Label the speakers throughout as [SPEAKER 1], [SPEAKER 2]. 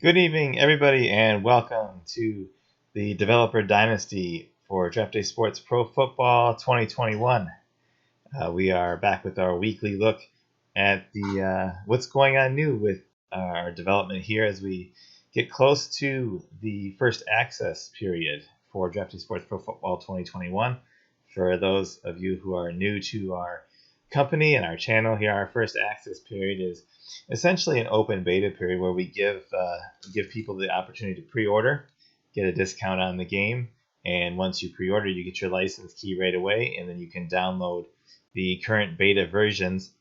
[SPEAKER 1] Good evening, everybody, and welcome to the Developer Dynasty for Draft Day Sports Pro Football 2021. We are back with our weekly look at the what's going on new with our development here as we get close to the first access period for Draft Day Sports Pro Football 2021. For those of you who are new to our company and our channel here, our first access period is essentially an open beta period where we give people the opportunity to pre-order, get a discount on the game, and once you pre-order, you get your license key right away, and then you can download the current beta versions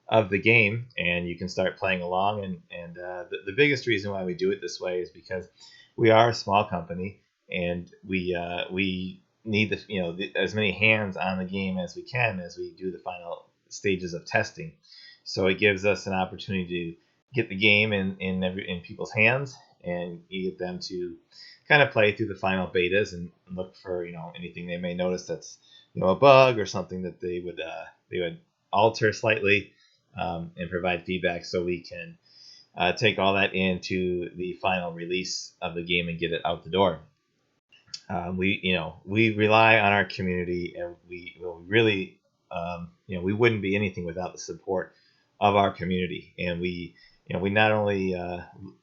[SPEAKER 1] of the game, and you can start playing along. And the biggest reason why we do it this way is because we are a small company, and we need as many hands on the game as we can as we do the final stages of testing. So it gives us an opportunity to get the game in people's hands and get them to kind of play through the final betas and look for anything they may notice that's a bug or something that they would alter slightly, and provide feedback so we can take all that into the final release of the game and get it out the door. We rely on our community, and we really we wouldn't be anything without the support of our community. And we not only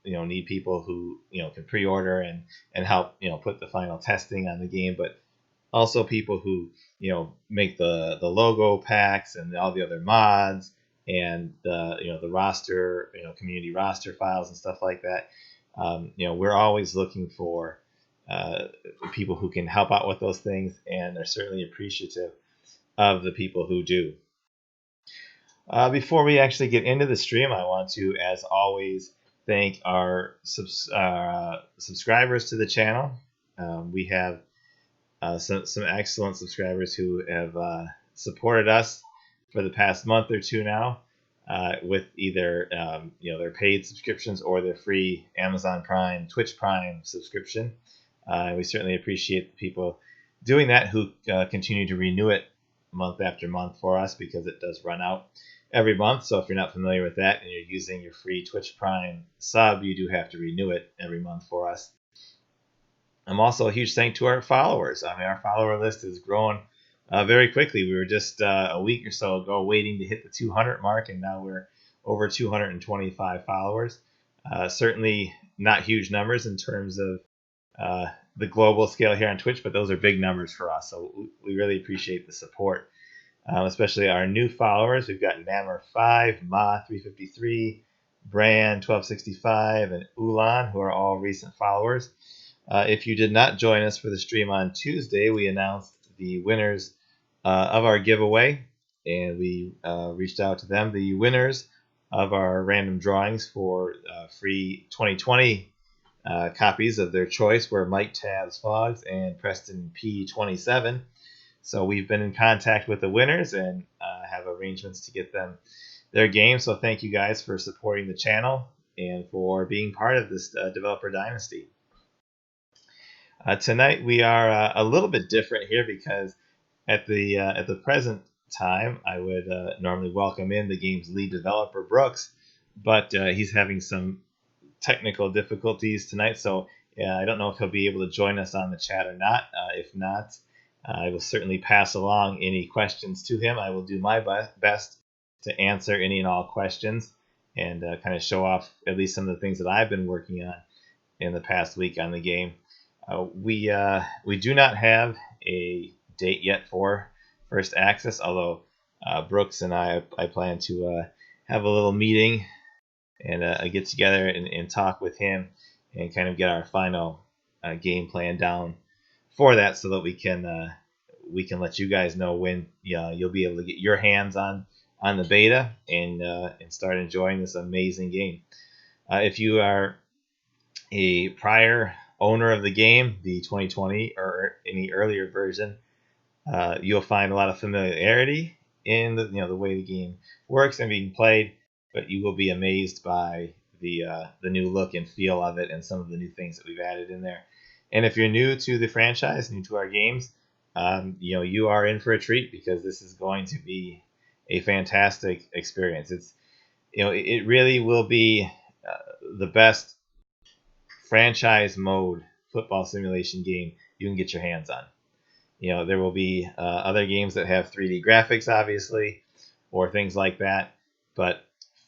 [SPEAKER 1] need people who can pre-order and help put the final testing on the game, but also people who make the logo packs and all the other mods and the roster, community roster files and stuff like that. We're always looking for people who can help out with those things, and are certainly appreciative of the people who do. Before we actually get into the stream, I want to, as always, thank our subscribers to the channel. We have some excellent subscribers who have supported us for the past month or two now, with either their paid subscriptions or their free Amazon Prime, Twitch Prime subscription. We certainly appreciate the people doing that who continue to renew it month after month for us, because it does run out every month. So if you're not familiar with that and you're using your free Twitch Prime sub, you do have to renew it every month for us. I'm also a huge thank to our followers. I mean, our follower list has grown very quickly. We were just a week or so ago waiting to hit the 200 mark, and now we're over 225 followers. Certainly not huge numbers in terms of the global scale here on Twitch, but those are big numbers for us. So we really appreciate the support, especially our new followers. We've got Nammer5, Ma353, Brand1265, and Ulan, who are all recent followers. If you did not join us for the stream on Tuesday, we announced the winners of our giveaway, and we reached out to them. The winners of our random drawings for free 2020 copies of their choice were Mike Tabs Foggs and Preston P27. So we've been in contact with the winners and have arrangements to get them their game. So thank you guys for supporting the channel and for being part of this Developer Dynasty. Tonight we are a little bit different here, because at the present time I would normally welcome in the game's lead developer, Brooks, but he's having some technical difficulties tonight, so I don't know if he'll be able to join us on the chat or not. If not, I will certainly pass along any questions to him. I will do my best to answer any and all questions, and kind of show off at least some of the things that I've been working on in the past week on the game. We do not have a date yet for first access, although Brooks and I plan to have a little meeting and get together and talk with him and kind of get our final game plan down for that, so that we can let you guys know when you'll be able to get your hands on the beta and start enjoying this amazing game. If you are a prior owner of the game, the 2020 or any earlier version, you'll find a lot of familiarity in the way the game works and being played, but you will be amazed by the new look and feel of it and some of the new things that we've added in there. And if you're new to the franchise, new to our games, you are in for a treat, because this is going to be a fantastic experience. It really will be the best franchise mode football simulation game you can get your hands on. There will be other games that have 3D graphics, obviously, or things like that. But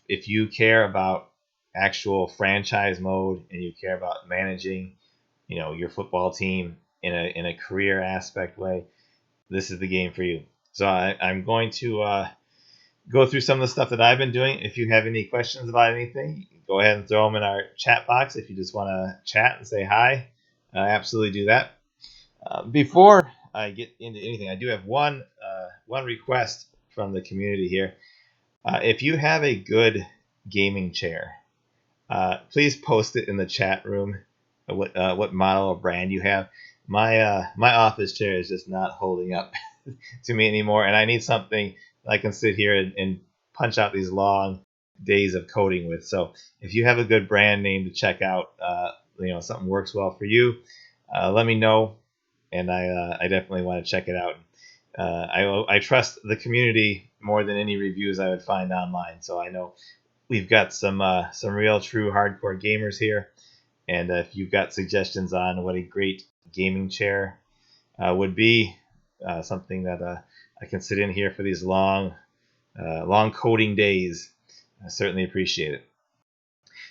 [SPEAKER 1] if you care about actual franchise mode and you care about managing, your football team in a career aspect way, this is the game for you. So I'm going to go through some of the stuff that I've been doing. If you have any questions about anything, go ahead and throw them in our chat box. If you just want to chat and say hi, absolutely do that. Before I get into anything, I do have one request from the community here. If you have a good gaming chair, please post it in the chat room. What model or brand you have? My office chair is just not holding up to me anymore, and I need something I can sit here and punch out these long days of coding with. So if you have a good brand name to check out, something works well for you, let me know, and I definitely want to check it out. I trust the community more than any reviews I would find online, so I know we've got some real true hardcore gamers here, and if you've got suggestions on what a great gaming chair would be, something that I can sit in here for these long coding days, I certainly appreciate it.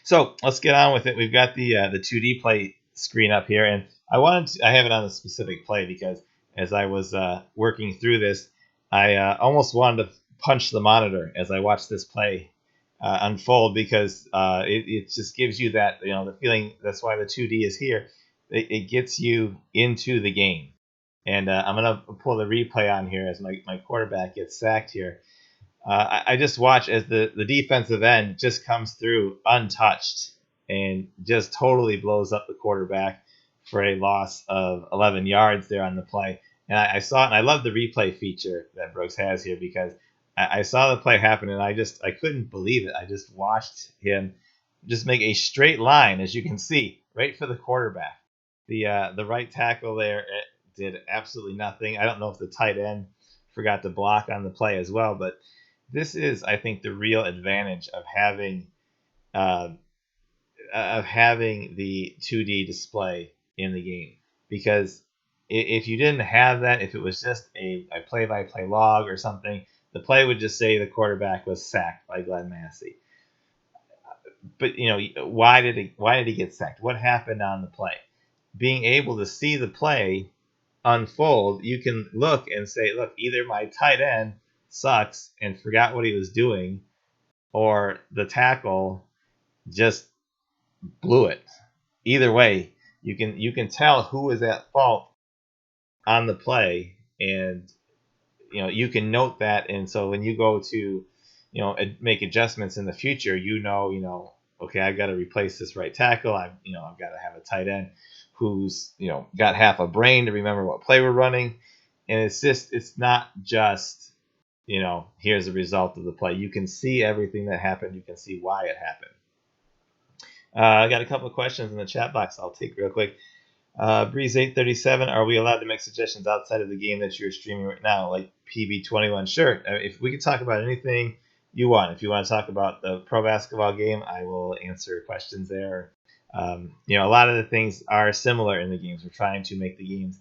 [SPEAKER 1] So let's get on with it. We've got the 2D play screen up here, and I have it on a specific play because as I was working through this, I almost wanted to punch the monitor as I watched this play unfold, because it just gives you that, the feeling. That's why the 2D is here. It gets you into the game. And I'm going to pull the replay on here as my quarterback gets sacked here. I just watch as the defensive end just comes through untouched and just totally blows up the quarterback for a loss of 11 yards there on the play. And I saw it, and I love the replay feature that Brooks has here, because I saw the play happen, and I couldn't believe it. I just watched him just make a straight line, as you can see, right for the quarterback. The right tackle there did absolutely nothing. I don't know if the tight end forgot to block on the play as well, but this is, I think, the real advantage of having the 2D display in the game. Because if you didn't have that, if it was just a play-by-play log or something, the play would just say the quarterback was sacked by Glenn Massey. But why did he get sacked? What happened on the play? Being able to see the play unfold, you can look and say, look, either my tight end sucks and forgot what he was doing, or the tackle just blew it. Either way, you can tell who is at fault on the play, and you can note that. And so when you go to make adjustments in the future, okay, I've got to replace this right tackle. I've got to have a tight end who's got half a brain to remember what play we're running. And it's not just here's the result of the play. You can see everything that happened. You can see why it happened. I got a couple of questions in the chat box I'll take real quick. Breeze837, are we allowed to make suggestions outside of the game that you're streaming right now, like PB21? Sure. If we can talk about anything you want. If you want to talk about the pro basketball game, I will answer questions there. A lot of the things are similar in the games. We're trying to make the games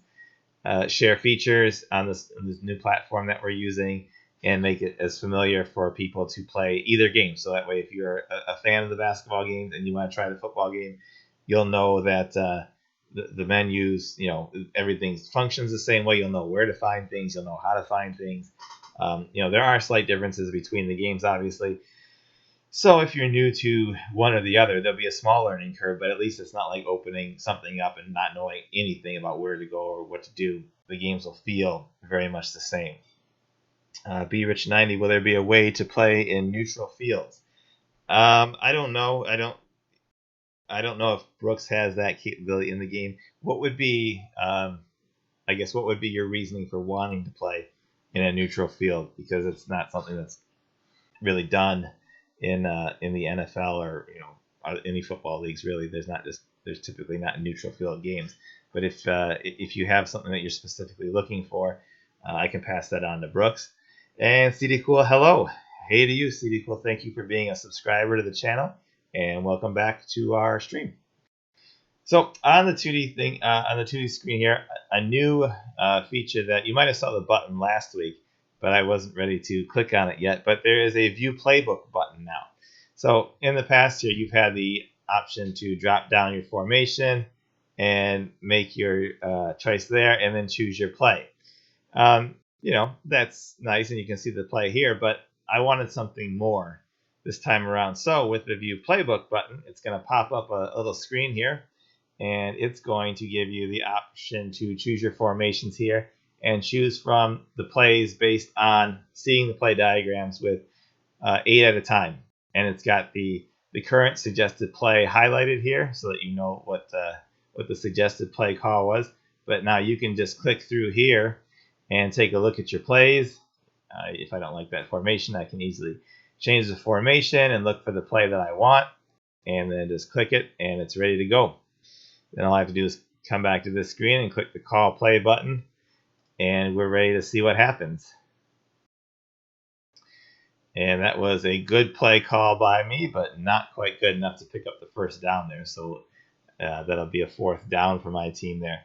[SPEAKER 1] share features on this new platform that we're using, and make it as familiar for people to play either game. So that way, if you're a fan of the basketball games and you want to try the football game, you'll know that the menus, everything functions the same way. You'll know where to find things. You'll know how to find things. There are slight differences between the games, obviously. So if you're new to one or the other, there'll be a small learning curve, but at least it's not like opening something up and not knowing anything about where to go or what to do. The games will feel very much the same. BRich90, will there be a way to play in neutral fields? I don't know. I don't know if Brooks has that capability in the game. What would be, what would be your reasoning for wanting to play in a neutral field? Because it's not something that's really done in the NFL or any football leagues. Really, there's typically not neutral field games. But if you have something that you're specifically looking for, I can pass that on to Brooks. And CD Cool, hello. Hey to you, CD Cool. Thank you for being a subscriber to the channel, and welcome back to our stream. So on the 2D thing, on the 2D screen here, a new feature that you might have saw the button last week, but I wasn't ready to click on it yet. But there is a View Playbook button now. So in the past here, you've had the option to drop down your formation and make your choice there, and then choose your play. That's nice, and you can see the play here. But I wanted something more this time around. So with the View Playbook button, it's going to pop up a little screen here, and it's going to give you the option to choose your formations here and choose from the plays based on seeing the play diagrams with 8 at a time. And it's got the current suggested play highlighted here so that you know what the suggested play call was. But now you can just click through here and take a look at your plays. If I don't like that formation, I can easily change the formation and look for the play that I want, and then just click it, and it's ready to go. Then all I have to do is come back to this screen and click the call play button, and we're ready to see what happens. And that was a good play call by me, but not quite good enough to pick up the first down there. So that'll be a 4th down for my team there.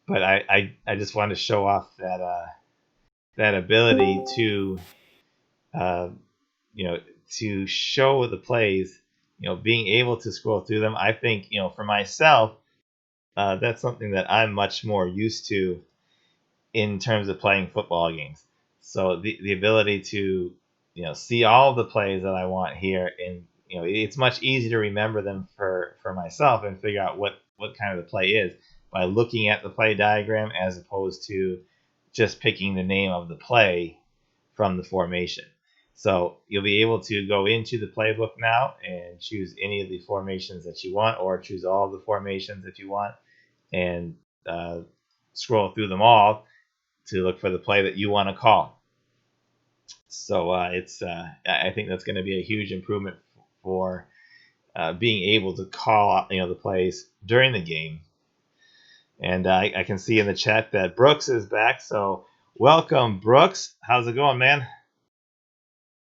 [SPEAKER 1] But I just wanted to show off that ability to to show the plays. Being able to scroll through them. I think for myself, that's something that I'm much more used to in terms of playing football games. So the ability to see all the plays that I want here, and it's much easier to remember them for myself and figure out what kind of the play is by looking at the play diagram as opposed to just picking the name of the play from the formation. So you'll be able to go into the playbook now and choose any of the formations that you want, or choose all of the formations if you want, and scroll through them all to look for the play that you want to call. So I think that's going to be a huge improvement for being able to call the plays during the game. And I can see in the chat that Brooks is back. So welcome, Brooks. How's it going, man?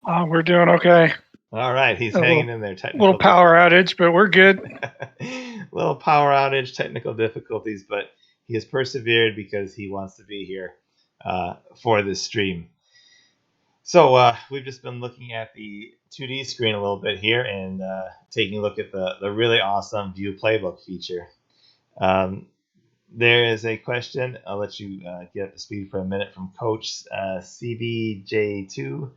[SPEAKER 2] We're doing okay.
[SPEAKER 1] All right, he's hanging in there.
[SPEAKER 2] Little power outage, but we're good.
[SPEAKER 1] Little power outage, technical difficulties, but he has persevered because he wants to be here for this stream. So we've just been looking at the 2D screen a little bit here and taking a look at the really awesome View Playbook feature. There is a question. I'll let you get up to speed for a minute from Coach CBJ2.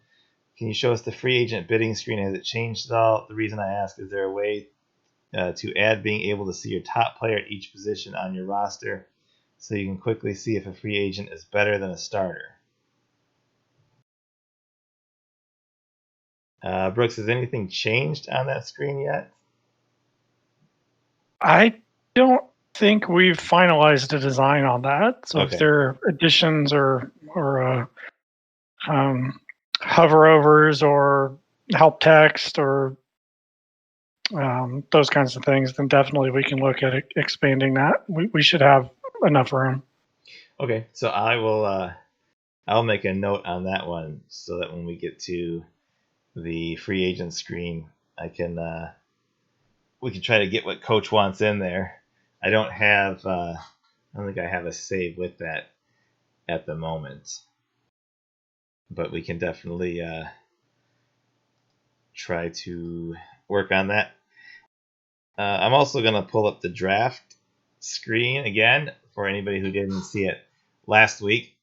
[SPEAKER 1] Can you show us the free agent bidding screen? Has it changed at all? The reason I ask, is there a way to add being able to see your top player at each position on your roster so you can quickly see if a free agent is better than a starter? Brooks, has anything changed on that screen yet?
[SPEAKER 2] I don't think we've finalized a design on that. So
[SPEAKER 1] Okay.
[SPEAKER 2] if there are additions or hover overs or help text or those kinds of things, then definitely we can look at expanding that. We should have enough room.
[SPEAKER 1] Okay, so I'll make a note on that one so that when we get to the free agent screen, we can try to get what Coach wants in there. I don't think I have a save with that at the moment, but we can definitely try to work on that. I'm also going to pull up the draft screen again for anybody who didn't see it last week.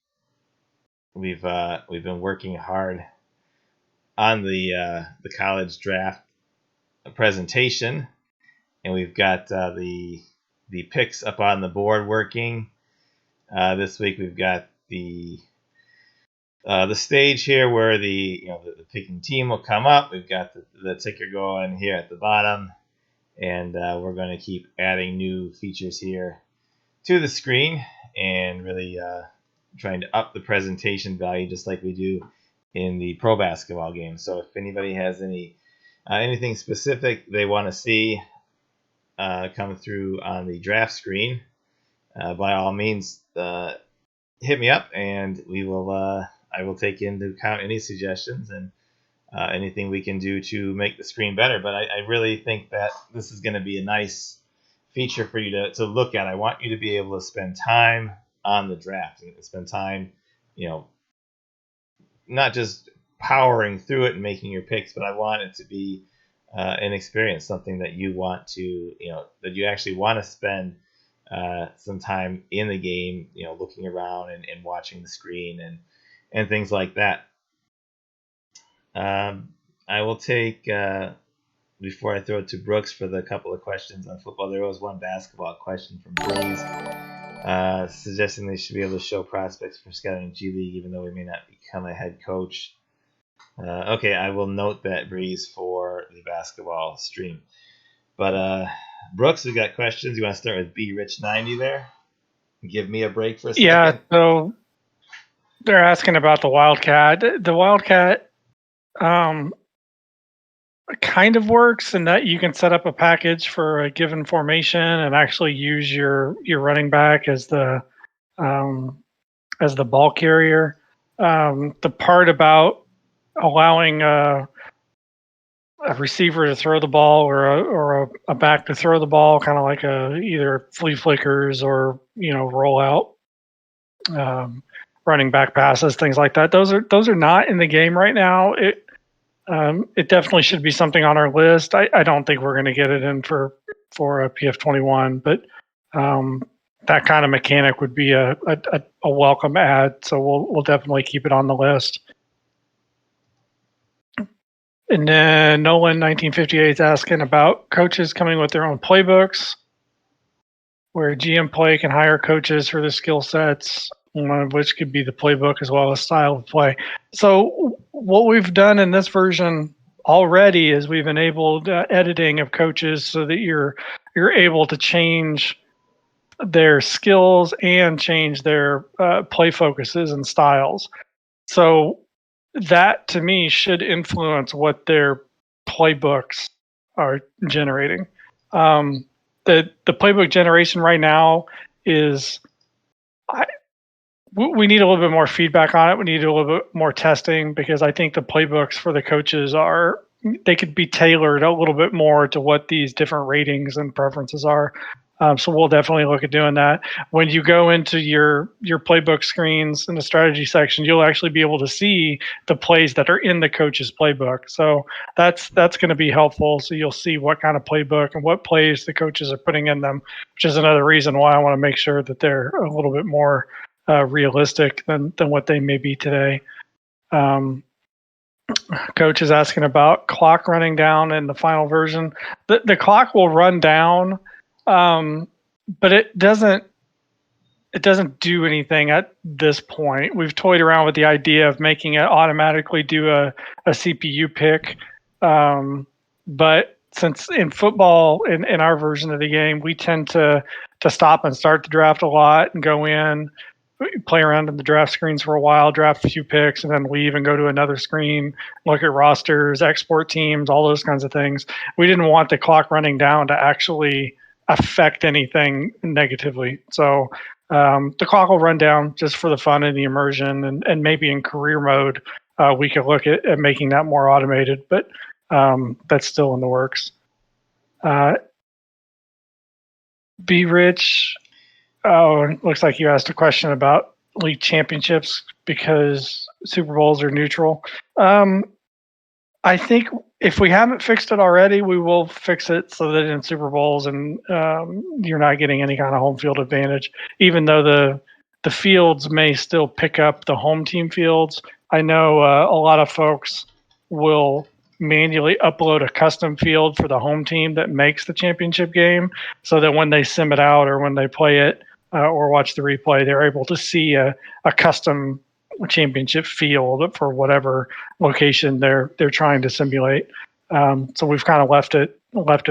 [SPEAKER 1] We've been working hard on the college draft presentation, and we've got the picks up on the board working. This week we've got the stage here where the picking team will come up. We've got the ticker going here at the bottom, and we're going to keep adding new features here to the screen and really trying to up the presentation value just like we do in the pro basketball game. So if anybody has anything specific they want to see come through on the draft screen, by all means hit me up, and I will take into account any suggestions and anything we can do to make the screen better. But I really think that this is going to be a nice feature for you to look at. I want you to be able to spend time on the draft and spend time, you know, not just powering through it and making your picks, but I want it to be an experience, something that you want to, that you actually want to spend some time in the game, looking around and watching the screen and things like that. I will take, before I throw it to Brooks for the couple of questions on football, there was one basketball question from Breeze, suggesting they should be able to show prospects for scouting G League, even though we may not become a head coach. Okay, I will note that, Breeze, for the basketball stream. But Brooks, we got questions. You want to start with B Rich 90 there? Give me a break for a second.
[SPEAKER 2] Yeah, so they're asking about the Wildcat. The Wildcat kind of works in that you can set up a package for a given formation and actually use your running back as the ball carrier. The part about allowing a receiver to throw the ball or a back to throw the ball, kind of like either flea flickers or roll out running back passes, things like that. Those are not in the game right now. It definitely should be something on our list. I don't think we're going to get it in for a PF21, but that kind of mechanic would be a welcome add. So we'll definitely keep it on the list. And then Nolan 1958 is asking about coaches coming with their own playbooks, where GM Play can hire coaches for the skill sets, one of which could be the playbook as well as style of play. So what we've done in this version already is we've enabled editing of coaches so that you're able to change their skills and change their play focuses and styles. So that to me should influence what their playbooks are generating. The playbook generation right now is, we need a little bit more feedback on it. We need a little bit more testing, because I think the playbooks for the coaches they could be tailored a little bit more to what these different ratings and preferences are. So we'll definitely look at doing that. When you go into your playbook screens in the strategy section, you'll actually be able to see the plays that are in the coach's playbook. So that's going to be helpful. So you'll see what kind of playbook and what plays the coaches are putting in them, which is another reason why I want to make sure that they're a little bit more realistic than what they may be today. Coach is asking about clock running down in the final version. The clock will run down, but it doesn't do anything at this point. We've toyed around with the idea of making it automatically do a CPU pick, but since in football, in our version of the game, we tend to stop and start the draft a lot and go in, play around in the draft screens for a while, draft a few picks, and then leave and go to another screen, look at rosters, export teams, all those kinds of things. We didn't want the clock running down to actually affect anything negatively. So the clock will run down just for the fun and the immersion, and maybe in career mode, we could look at making that more automated, but that's still in the works. Be Rich. Oh, it looks like you asked a question about league championships because Super Bowls are neutral. I think if we haven't fixed it already, we will fix it so that in Super Bowls and you're not getting any kind of home field advantage, even though the fields may still pick up the home team fields. I know a lot of folks will manually upload a custom field for the home team that makes the championship game, so that when they sim it out or when they play it or watch the replay, they're able to see a custom championship field for whatever location they're trying to simulate. So we've kind of left it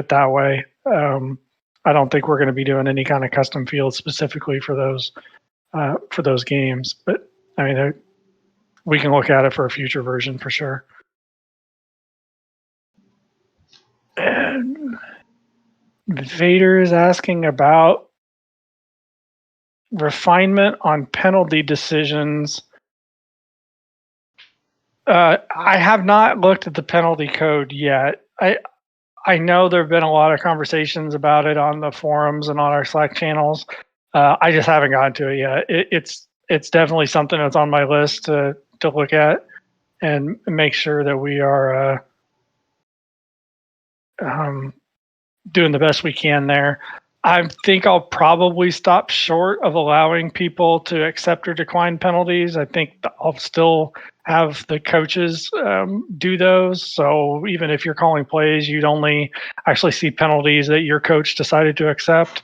[SPEAKER 2] that way. I don't think we're going to be doing any kind of custom field specifically for those games, but I mean, we can look at it for a future version for sure. And Vader is asking about refinement on penalty decisions. I have not looked at the penalty code yet. I know there have been a lot of conversations about it on the forums and on our Slack channels. I just haven't gotten to it yet. It's definitely something that's on my list to look at and make sure that we are um, doing the best we can there. I think I'll probably stop short of allowing people to accept or decline penalties. I think I'll still have the coaches do those. So even if you're calling plays, you'd only actually see penalties that your coach decided to accept.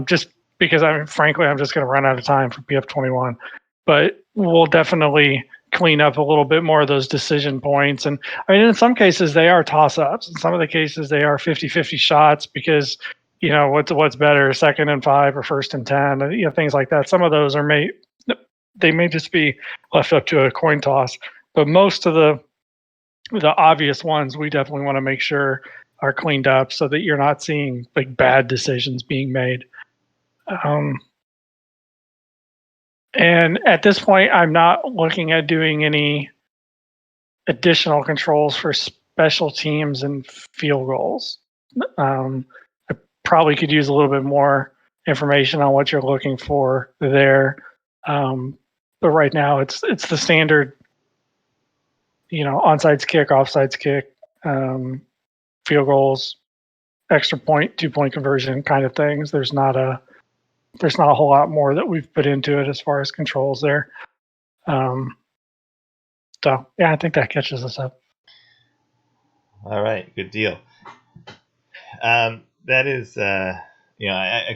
[SPEAKER 2] Just because frankly, I'm just going to run out of time for PF21. But we'll definitely clean up a little bit more of those decision points. And I mean, in some cases, they are toss ups. In some of the cases, they are 50-50 shots because what's better, 2nd and 5 or 1st and 10, things like that. Some of those they may just be left up to a coin toss, but most of the obvious ones we definitely want to make sure are cleaned up so that you're not seeing like bad decisions being made. And at this point, I'm not looking at doing any additional controls for special teams and field goals. I probably could use a little bit more information on what you're looking for there. But right now, it's the standard, onside kick, offside kick, field goals, extra point, 2-point conversion kind of things. There's not a whole lot more that we've put into it as far as controls there. So yeah, I think that catches us up.
[SPEAKER 1] All right, good deal. That is, I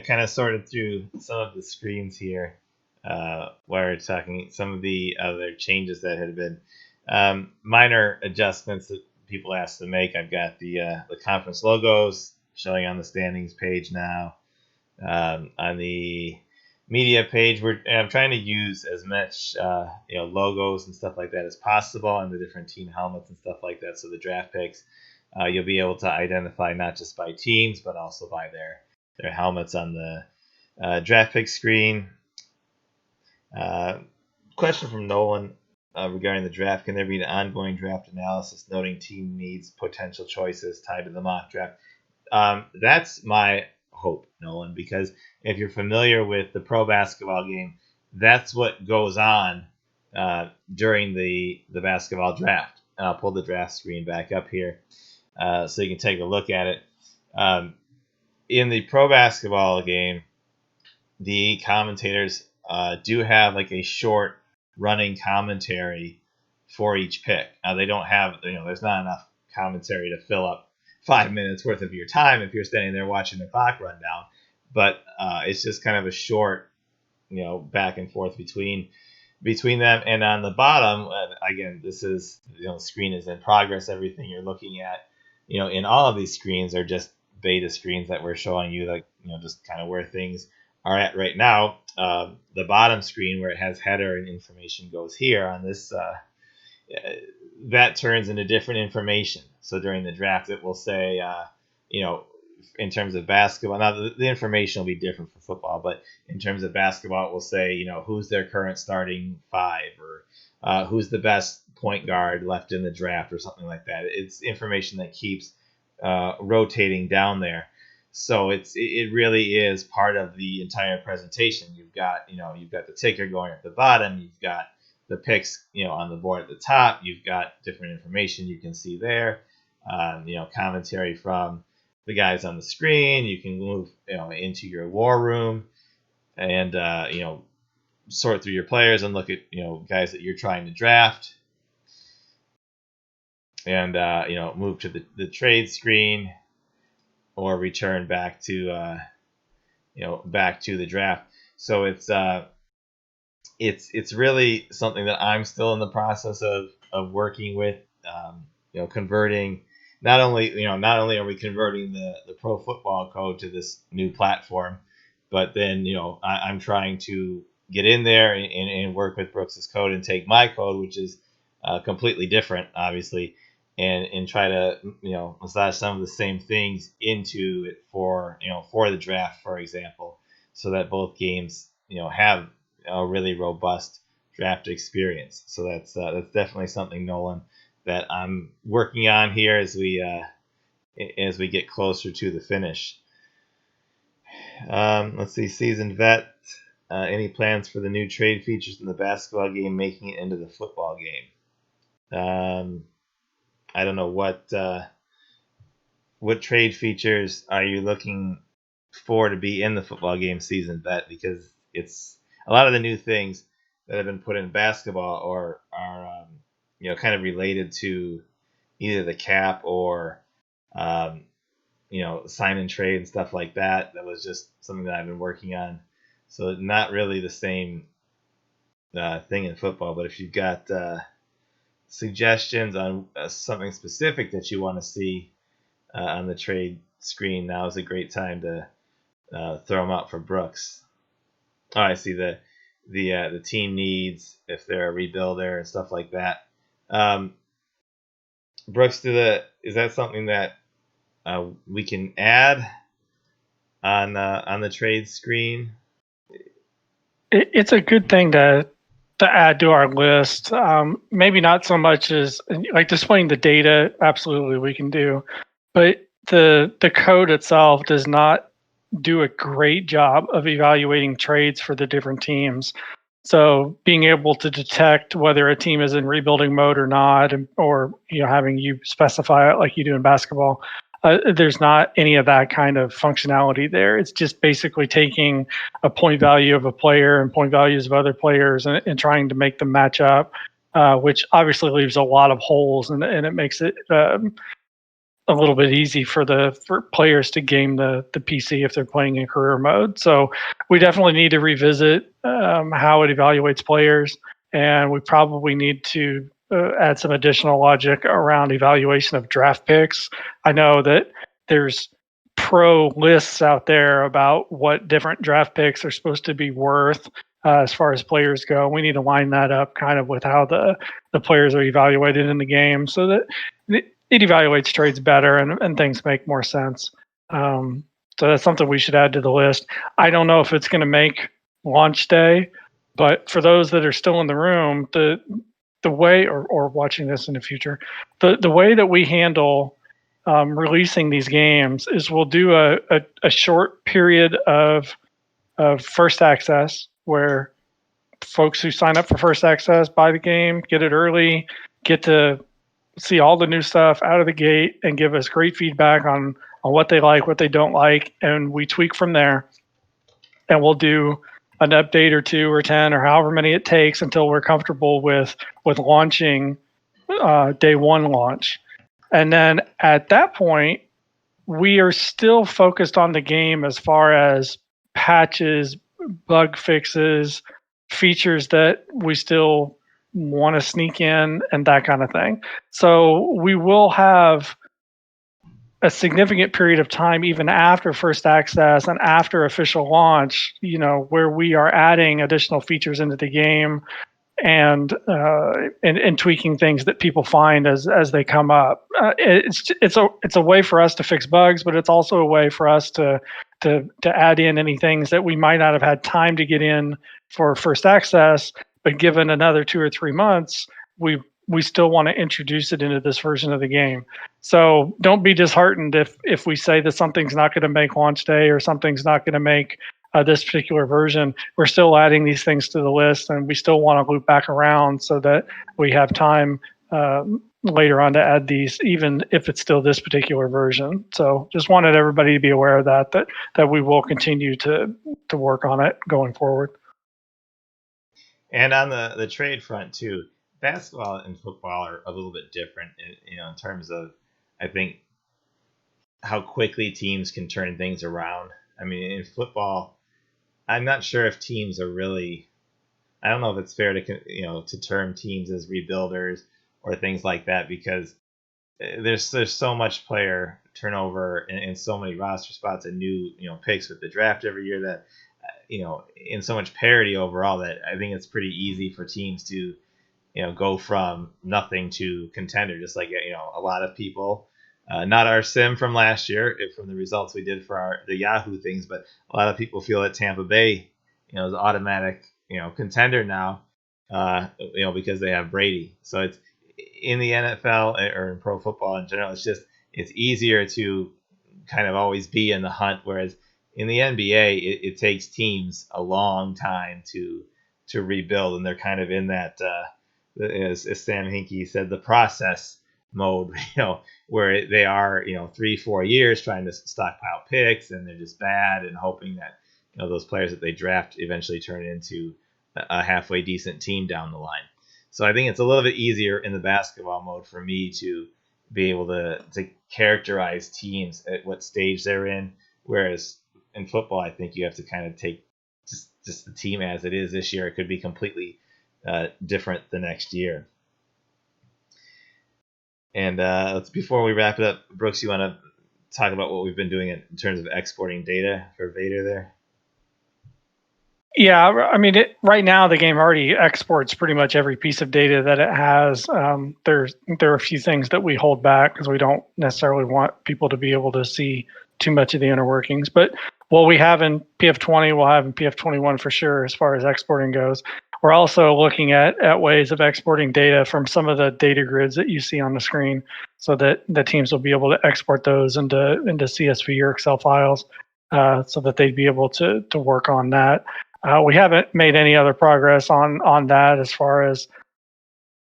[SPEAKER 1] kind of sorted through some of the screens here while we're talking some of the other changes that had been minor adjustments that people asked to make. I've got the conference logos showing on the standings page now. On the media page, I'm trying to use as much logos and stuff like that as possible on the different team helmets and stuff like that. So the draft picks, you'll be able to identify not just by teams but also by their helmets on the draft pick screen. Question from Nolan regarding the draft: can there be an ongoing draft analysis noting team needs, potential choices tied to the mock draft? That's my hope, Nolan, because if you're familiar with the pro basketball game, that's what goes on during the basketball draft. And I'll pull the draft screen back up here so you can take a look at it. In the pro basketball game, the commentators do have like a short running commentary for each pick. Now they don't have, there's not enough commentary to fill up 5 minutes worth of your time if you're standing there watching the clock run down. But it's just kind of a short, back and forth between them. And on the bottom, again, this is, the screen is in progress. Everything you're looking at, in all of these screens are just beta screens that we're showing you, like, just kind of where things are at right now. The bottom screen where it has header and information goes here on this, that turns into different information. So during the draft, it will say, in terms of basketball, now the information will be different for football, but in terms of basketball, it will say, who's their current starting 5 or who's the best point guard left in the draft or something like that. It's information that keeps rotating down there. So it really is part of the entire presentation. You've got the ticker going at the bottom. You've got the picks, on the board at the top. You've got different information you can see there. Commentary from the guys on the screen. You can move, into your war room and, sort through your players and look at, guys that you're trying to draft. And, move to the trade screen or return back to, back to the draft. So it's really something that I'm still in the process of working with, converting. Not only are we converting the pro football code to this new platform, but then, I'm trying to get in there and work with Brooks's code and take my code, which is completely different, obviously, and try to, massage some of the same things into it for the draft, for example, so that both games, have a really robust draft experience. So that's definitely something, Nolan, that I'm working on here as we as we get closer to the finish. Let's see, seasoned vet. Any plans for the new trade features in the basketball game making it into the football game? I don't know what trade features are you looking for to be in the football game, season vet, because it's a lot of the new things that have been put in basketball or are kind of related to either the cap or um, sign and trade and stuff like that. That was just something that I've been working on. So not really the same thing in football, but if you've got suggestions on something specific that you want to see on the trade screen, now is a great time to throw them out for Brooks. Oh, I see the team needs if they're a rebuilder and stuff like that. Brooks, is that something that we can add on the trade screen?
[SPEAKER 2] It's a good thing to add to our list. Maybe not so much as like displaying the data. Absolutely, we can do, but the code itself does not do a great job of evaluating trades for the different teams. So being able to detect whether a team is in rebuilding mode or not, or having you specify it like you do in basketball, there's not any of that kind of functionality there. It's just basically taking a point value of a player and point values of other players and trying to make them match up, which obviously leaves a lot of holes and it makes it a little bit easy for players to game the PC if they're playing in career mode. So we definitely need to revisit how it evaluates players, and we probably need to add some additional logic around evaluation of draft picks. I know that there's pro lists out there about what different draft picks are supposed to be worth as far as players go. We need to line that up kind of with how the players are evaluated in the game so that it evaluates trades better and things make more sense. So that's something we should add to the list. I don't know if it's going to make launch day, but for those that are still in the room, the way or watching this in the future, the way that we handle releasing these games is we'll do a short period of first access where folks who sign up for first access buy the game, get it early, get to see all the new stuff out of the gate and give us great feedback on what they like, what they don't like, and we tweak from there. And we'll do an update or 2 or 10 or however many it takes until we're comfortable with launching day one launch. And then at that point, we are still focused on the game as far as patches, bug fixes, features that we still want to sneak in and that kind of thing. So we will have a significant period of time even after first access and after official launch, where we are adding additional features into the game and tweaking things that people find as they come up. It's a way for us to fix bugs, but it's also a way for us to add in any things that we might not have had time to get in for first access. But given another 2 or 3 months, we still want to introduce it into this version of the game. So don't be disheartened if we say that something's not going to make launch day or something's not going to make this particular version. We're still adding these things to the list, and we still want to loop back around so that we have time later on to add these, even if it's still this particular version. So just wanted everybody to be aware of that we will continue to work on it going forward.
[SPEAKER 1] And on the trade front too, basketball and football are a little bit different, in terms of, I think, how quickly teams can turn things around. I mean, in football, I'm not sure if teams are really. I don't know if it's fair to term teams as rebuilders or things like that, because there's so much player turnover and so many roster spots and new picks with the draft every year that in so much parity overall that I think it's pretty easy for teams to go from nothing to contender, just like a lot of people. Not our sim from last year, from the results we did for the Yahoo things, but a lot of people feel that Tampa Bay, is automatic, contender now, because they have Brady. So it's in the NFL or in pro football in general. It's just it's easier to kind of always be in the hunt. Whereas in the NBA, it takes teams a long time to rebuild, and they're kind of in that, as Sam Hinkie said, the process mode, where they are, 3-4 years trying to stockpile picks, and they're just bad, and hoping that those players that they draft eventually turn into a halfway decent team down the line. So I think it's a little bit easier in the basketball mode for me to be able to characterize teams at what stage they're in, whereas in football, I think you have to kind of take just the team as it is this year. It could be completely different the next year. And before we wrap it up, Brooks, you want to talk about what we've been doing in terms of exporting data for Vader there?
[SPEAKER 2] Yeah, I mean, right now the game already exports pretty much every piece of data that it has. There are a few things that we hold back because we don't necessarily want people to be able to see too much of the inner workings. But what we have in PF20, we'll have in PF21 for sure as far as exporting goes. We're also looking at ways of exporting data from some of the data grids that you see on the screen, so that the teams will be able to export those into CSV or Excel files, so that they'd be able to work on that. We haven't made any other progress on that. As far as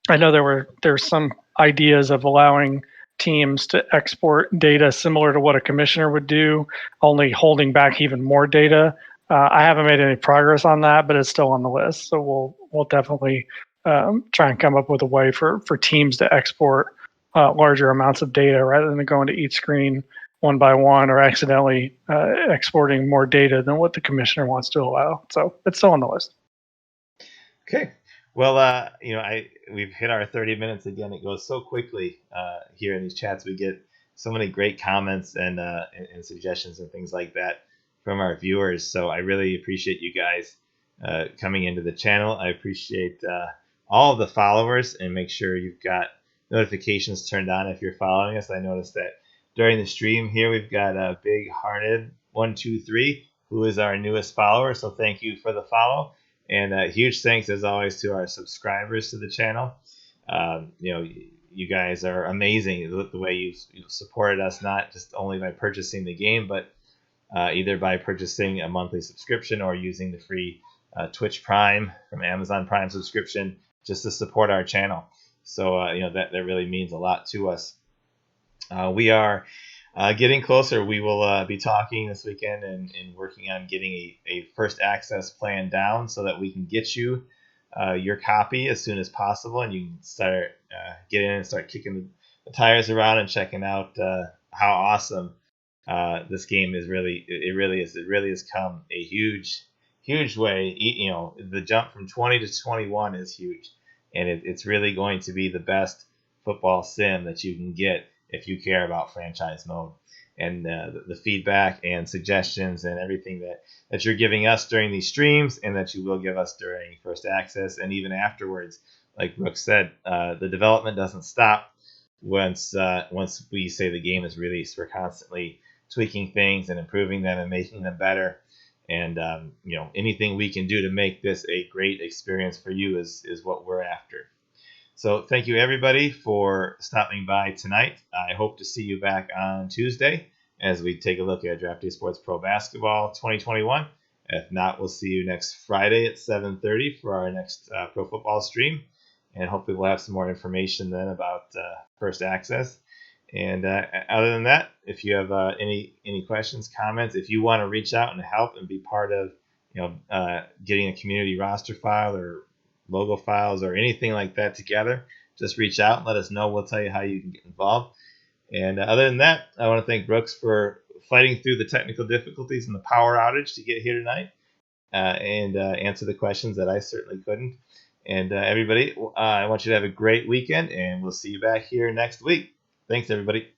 [SPEAKER 2] I know, there's some ideas of allowing teams to export data similar to what a commissioner would do, only holding back even more data. I haven't made any progress on that, but it's still on the list. So we'll definitely try and come up with a way for teams to export larger amounts of data rather than going to each screen one by one or accidentally exporting more data than what the commissioner wants to allow. So it's still on the list.
[SPEAKER 1] Okay. Well, we've hit our 30 minutes again. It goes so quickly here in these chats. We get so many great comments and suggestions and things like that from our viewers. So I really appreciate you guys coming into the channel. I appreciate all of the followers, and make sure you've got notifications turned on if you're following us. I noticed that during the stream here, we've got a Big Hearted 123, who is our newest follower. So thank you for the follow. And huge thanks, as always, to our subscribers to the channel. You guys are amazing the way you've supported us, not just only by purchasing the game, but either by purchasing a monthly subscription or using the free Twitch Prime from Amazon Prime subscription just to support our channel. So that really means a lot to us. We are getting closer. We will be talking this weekend and working on getting a first access plan down so that we can get you your copy as soon as possible, and you can start get in and start kicking the tires around and checking out how awesome this game is. It really has come a huge way. The jump from 20 to 21 is huge, and it's really going to be the best football sim that you can get if you care about franchise mode. And the feedback and suggestions and everything that you're giving us during these streams, and that you will give us during first access and even afterwards, like Brooks said, the development doesn't stop once we say the game is released. We're constantly tweaking things and improving them and making them better. And anything we can do to make this a great experience for you is what we're after. So thank you, everybody, for stopping by tonight. I hope to see you back on Tuesday as we take a look at Draft Day Sports Pro Basketball 2021. If not, we'll see you next Friday at 7:30 for our next pro football stream. And hopefully we'll have some more information then about first access. And other than that, if you have any questions, comments, if you want to reach out and help and be part of getting a community roster file or logo files or anything like that together, just reach out and let us know. We'll tell you how you can get involved. And other than that, I want to thank Brooks for fighting through the technical difficulties and the power outage to get here tonight and answer the questions that I certainly couldn't. And everybody, I want you to have a great weekend, and we'll see you back here next week. Thanks, everybody.